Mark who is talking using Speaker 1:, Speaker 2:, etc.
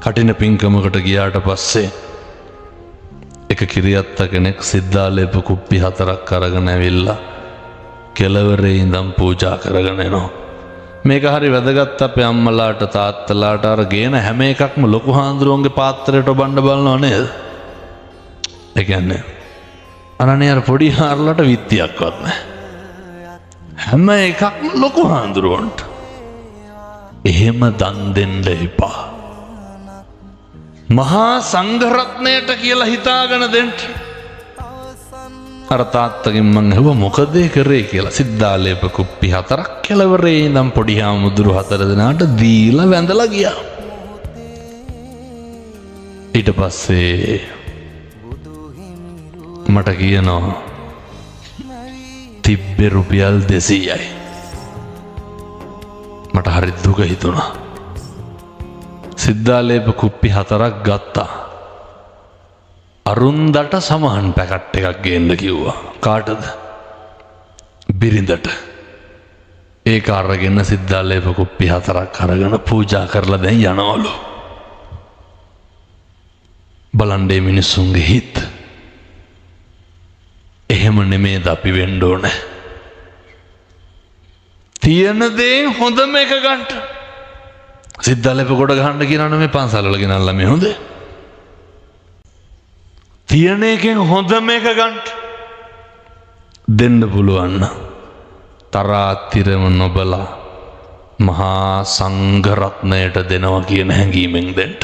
Speaker 1: කටින පින්කමකට ගියාට පස්සේ එක කිරියත්ත කෙනෙක් සිද්ධාලේප කුප්පි 4ක් අරගෙන ඇවිල්ලා කෙළවරේ ඉඳන් පූජා කරගෙන එනවා. මේක හරි වැදගත් අපේ අම්මලාට තාත්තලාට අර ගේන හැම එකක්ම ලොකු හාමුදුරුවන්ගේ පාත්‍රයට බණ්ඩ බලනවා නේද? ඒ කියන්නේ අනනේ අර පොඩි හාරලට විත්තියක්වත් නැහැ. හැම එකක්ම ලොකු හාමුදුරුවන්ට. එහෙම දන් දෙන්න එපා. මහා සංඝරත්නයට කියලා හිතාගෙන දෙන්න. අර තාත්තගෙන් මං ඇහුවා මොකද ඒ කරේ කියලා. සිද්ධාලේප කුප්පි 4ක් කෙළවරේ ඉඳන් පොඩි හාමුදුරු 4 දෙනාට දීලා වැඳලා ගියා. ඊට පස්සේ මට කියනවා තිබ්බේ රුපියල් 200යි. මට හරි දුක හිතුණා. සිද්ධාලේප කුප්පි 4ක් ගත්තා. අරුන්දට සමහන් පැකට් එකක් ගේන්න කිව්වා. කාටද? බිරිඳට. ඒක අරගෙන සිද්ධාලේප කුප්පි 4ක් අරගෙන පූජා කරලා දැන් යනවලු. බලන්නේ මිනිස්සුන්ගේ හිත. එහෙම නෙමෙයිද අපි වෙන්න ඕනේ. තියෙන දේ හොඳම එක ගන්න. සිද්ධාලේප කොට ගහන්න කියනවනේ මේ පන්සල් වල ගෙනල්ලා මේ හොඳේ. තියෙන එකෙන් හොඳම එක ගන්න. දෙන්න පුළුවන් නම් තරාතිරම නොබලා මහා සංඝරත්නයට දෙනවා කියන හැඟීමෙන් දෙන්න.